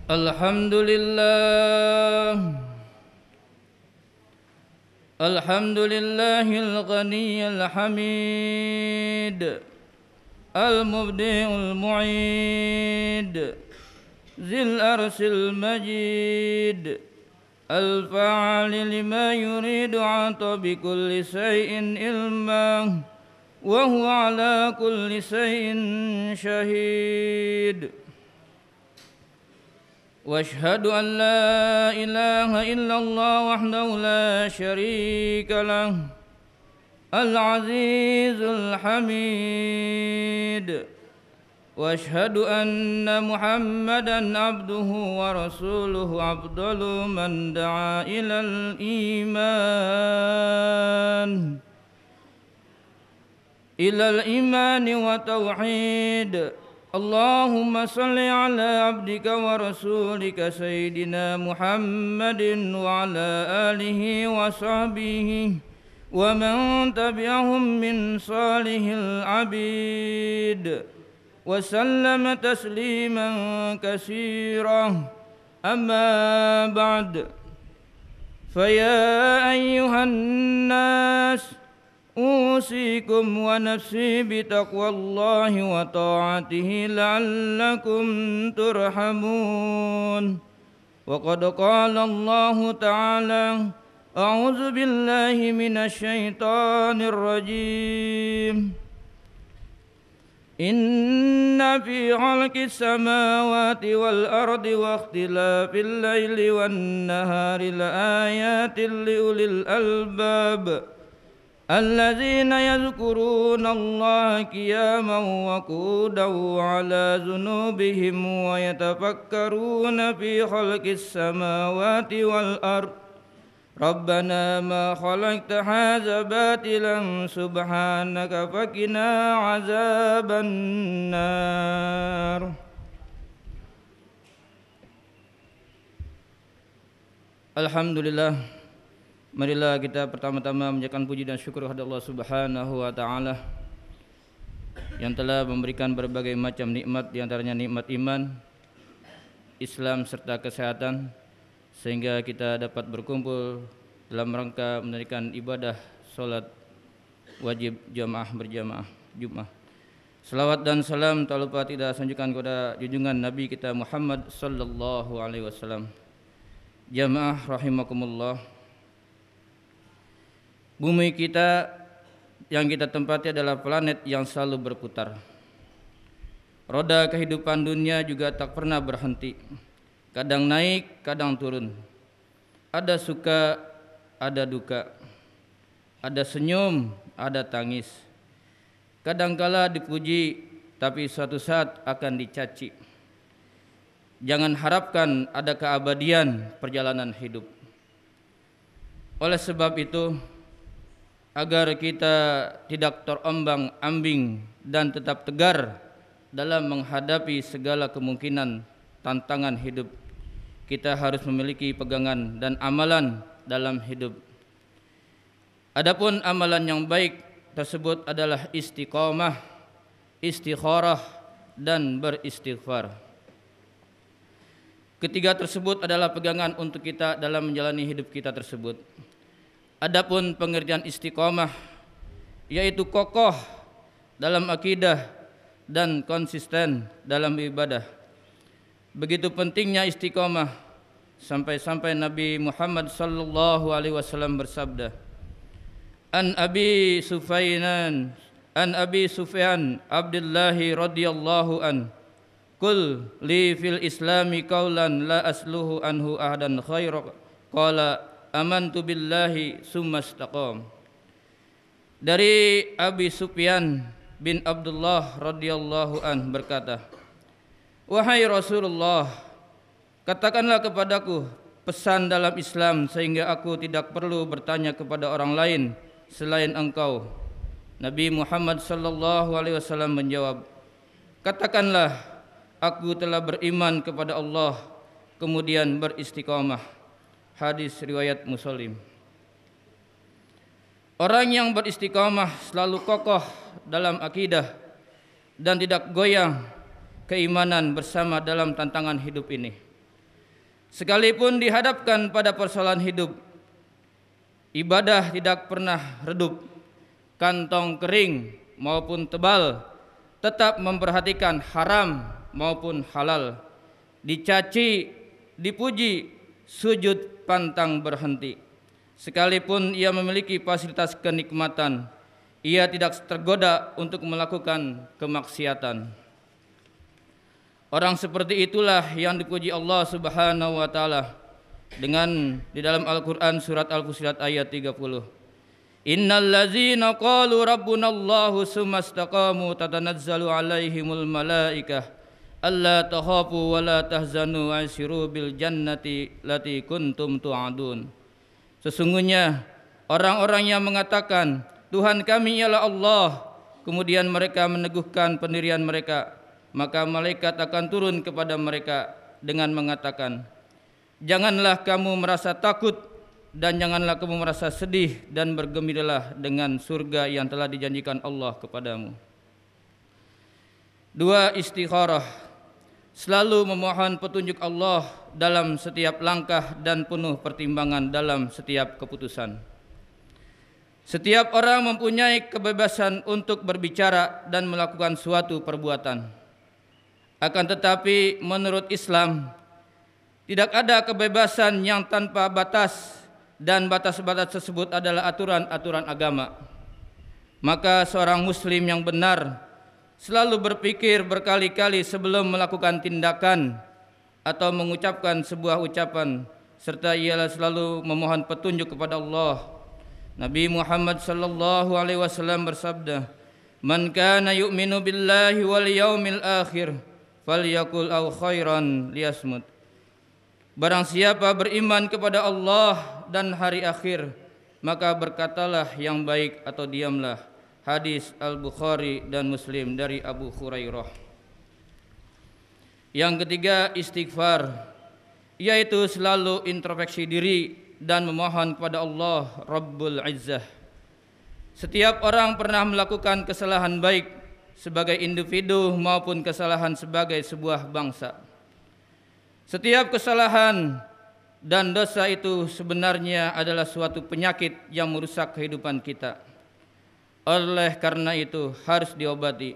Alhamdulillah, alhamdulillahil ghaniyil hamid, al-mubdi'ul mu'id, zil arsil majid, al-fa'ali lima yuridu ata bi kulli shay'in ilmah, wa huwa ala kulli shay'in syahid. واشهد ان لا اله الا الله وحده لا شريك له العزيز الحميد واشهد ان محمدا عبده ورسوله افضل من دعا الى الايمان والتوحيد. اللهم صل على عبدك ورسولك سيدنا محمد وعلى آله وصحبه ومن تبعهم من صالح العبيد وسلم تسليما كثيرا. أما بعد، فيا أيها الناس أوصيكم ونفسي بتقوى الله وطاعته لعلكم ترحمون. وقد قال الله تعالى: أعوذ بالله من الشيطان الرجيم. إن في خلق السماوات والأرض واختلاف الليل والنهار لآيات لأولي الألباب الذين يذكرون الله قياما وقعودا وعلى جنوبهم ويتفكرون في خلق السماوات والأرض ربنا ما خلقت هذا باطلا سبحانك فقنا عذاب النار. Alhamdulillah, marilah kita pertama-tama mengucapkan puji dan syukur kepada Allah Subhanahu wa taala yang telah memberikan berbagai macam nikmat, di antaranya nikmat iman, Islam serta kesehatan, sehingga kita dapat berkumpul dalam rangka menunaikan ibadah salat wajib jamaah berjamaah Jumat. Salawat dan salam tak lupa tidak sanjungan kepada junjungan Nabi kita Muhammad sallallahu alaihi wasallam. Jamaah rahimakumullah, bumi kita yang kita tempati adalah planet yang selalu berputar. Roda kehidupan dunia juga tak pernah berhenti. Kadang naik, kadang turun. Ada suka, ada duka. Ada senyum, ada tangis. Kadangkala dipuji, tapi suatu saat akan dicaci. Jangan harapkan ada keabadian perjalanan hidup. Oleh sebab itu, agar kita tidak terombang-ambing dan tetap tegar dalam menghadapi segala kemungkinan tantangan hidup, kita harus memiliki pegangan dan amalan dalam hidup. Adapun amalan yang baik tersebut adalah istiqamah, istikharah, dan beristighfar. Ketiga tersebut adalah pegangan untuk kita dalam menjalani hidup kita tersebut. Adapun pengertian istiqamah, yaitu kokoh dalam akidah dan konsisten dalam ibadah. Begitu pentingnya istiqamah sampai-sampai Nabi Muhammad sallallahu alaihi wasallam bersabda, An Abi Sufyan Abdullah radhiyallahu an, Qul li fil islami qaulan la asluhu anhu ahadan khairan, qala amantu billahi summa istaqam. Dari Abi Sufyan bin Abdullah radhiyallahu an berkata, wahai Rasulullah, katakanlah kepadaku pesan dalam Islam sehingga aku tidak perlu bertanya kepada orang lain selain engkau. Nabi Muhammad sallallahu alaihi wasallam menjawab, katakanlah aku telah beriman kepada Allah kemudian beristiqamah. Hadis riwayat Muslim. Orang yang beristiqamah selalu kokoh dalam akidah dan tidak goyah keimanan bersama dalam tantangan hidup ini. Sekalipun dihadapkan pada persoalan hidup, ibadah tidak pernah redup. Kantong kering maupun tebal, tetap memperhatikan haram maupun halal. Dicaci, dipuji, sujud pantang berhenti. Sekalipun ia memiliki fasilitas kenikmatan, ia tidak tergoda untuk melakukan kemaksiatan. Orang seperti itulah yang dipuji Allah Subhanahu wa taala dengan di dalam Al-Qur'an surat Al-Fussilat ayat 30. Innal ladzina qalu rabbunallahu tsumma istaqamu tatanazzalu alaihimul malaikah alla takhafu wa la tahzanu wa abshiru bil jannati lati kuntum tu'adun. Sesungguhnya orang-orang yang mengatakan Tuhan kami ialah Allah, kemudian mereka meneguhkan pendirian mereka, maka malaikat akan turun kepada mereka dengan mengatakan, janganlah kamu merasa takut dan janganlah kamu merasa sedih, dan bergembiralah dengan surga yang telah dijanjikan Allah kepadamu. 2. Istikharah, selalu memohon petunjuk Allah dalam setiap langkah dan penuh pertimbangan dalam setiap keputusan. Setiap orang mempunyai kebebasan untuk berbicara dan melakukan suatu perbuatan. Akan tetapi menurut Islam, tidak ada kebebasan yang tanpa batas, dan batas-batas tersebut adalah aturan-aturan agama. Maka seorang muslim yang benar selalu berpikir berkali-kali sebelum melakukan tindakan atau mengucapkan sebuah ucapan, serta ialah selalu memohon petunjuk kepada Allah. Nabi Muhammad sallallahu alaihi wasallam bersabda, "Man kana yu'minu billahi wal yaumil akhir falyaqul aw khairan liyasmut." Barang siapa beriman kepada Allah dan hari akhir, maka berkatalah yang baik atau diamlah. Hadis Al-Bukhari dan Muslim dari Abu Hurairah. Yang ketiga, istighfar, yaitu selalu introspeksi diri dan memohon kepada Allah Rabbul Izzah. Setiap orang pernah melakukan kesalahan baik sebagai individu maupun kesalahan sebagai sebuah bangsa. Setiap kesalahan dan dosa itu sebenarnya adalah suatu penyakit yang merusak kehidupan kita. Oleh karena itu harus diobati.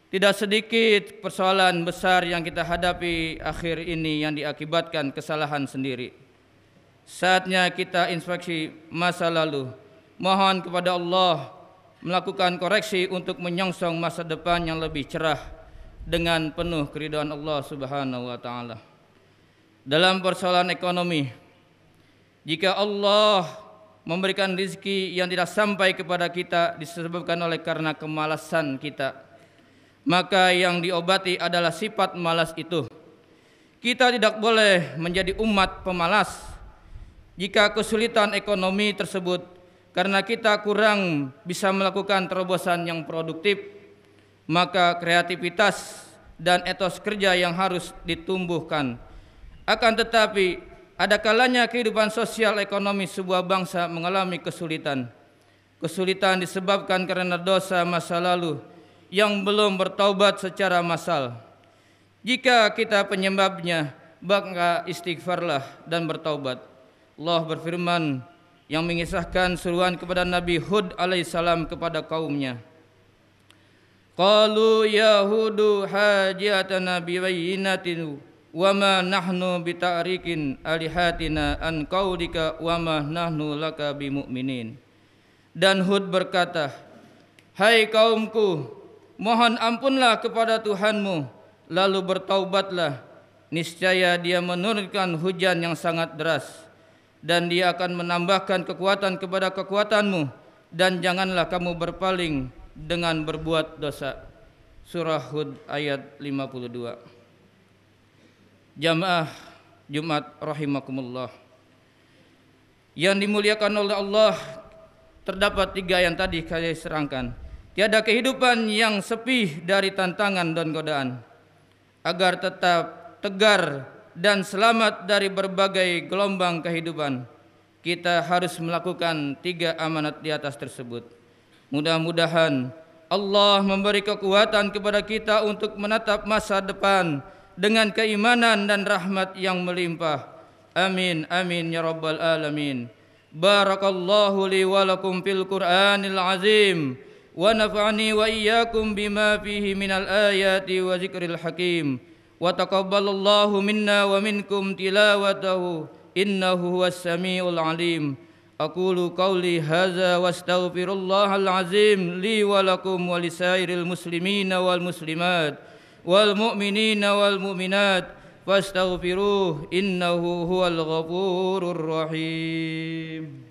Tidak sedikit persoalan besar yang kita hadapi akhir ini yang diakibatkan kesalahan sendiri. Saatnya kita introspeksi masa lalu, mohon kepada Allah melakukan koreksi untuk menyongsong masa depan yang lebih cerah dengan penuh keridhaan Allah Subhanahu wa taala. Dalam persoalan ekonomi, jika Allah memberikan rezeki yang tidak sampai kepada kita disebabkan oleh karena kemalasan kita, maka yang diobati adalah sifat malas itu. Kita tidak boleh menjadi umat pemalas. Jika kesulitan ekonomi tersebut karena kita kurang bisa melakukan terobosan yang produktif, maka kreativitas dan etos kerja yang harus ditumbuhkan. Akan tetapi ada kalanya kehidupan sosial ekonomi sebuah bangsa mengalami kesulitan. Kesulitan disebabkan karena dosa masa lalu yang belum bertaubat secara massal. Jika kita penyebabnya, maka istighfarlah dan bertaubat. Allah berfirman yang mengisahkan seruan kepada Nabi Hud alaihissalam kepada kaumnya. Qalu ya Hudu hajatana bibayyinatin wa ma nahnu bita'rikin alihatina an qaulika wa ma nahnu laka bimu'minin. Dan Hud berkata, hai kaumku, mohon ampunlah kepada Tuhanmu, lalu bertaubatlah, niscaya Dia menurunkan hujan yang sangat deras, dan Dia akan menambahkan kekuatan kepada kekuatanmu, dan janganlah kamu berpaling dengan berbuat dosa. Surah Hud ayat 52. Jamaah Jumat rahimakumullah yang dimuliakan oleh Allah, terdapat 3 yang tadi saya serangkan. Tiada kehidupan yang sepi dari tantangan dan godaan. Agar tetap tegar dan selamat dari berbagai gelombang kehidupan, kita harus melakukan 3 amanat di atas tersebut. Mudah-mudahan Allah memberi kekuatan kepada kita untuk menatap masa depan dengan keimanan dan rahmat yang melimpah. Amin amin ya rabbal alamin. Barakallahu li wa lakum fil Qur'anil azim wa nafa'ani wa iyyakum bima fihi minal ayati wa zikril hakim wa taqabbalallahu minna wa minkum tilawatahu innahu huwas samiul alim. Aqulu qawli hadza wa astaghfirullahal azim li wa lakum wa lisairil muslimina wal muslimat wal mu'minina wal mu'minat fastaghfiruh innahu huwal ghafurur rahim.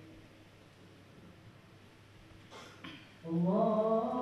Allah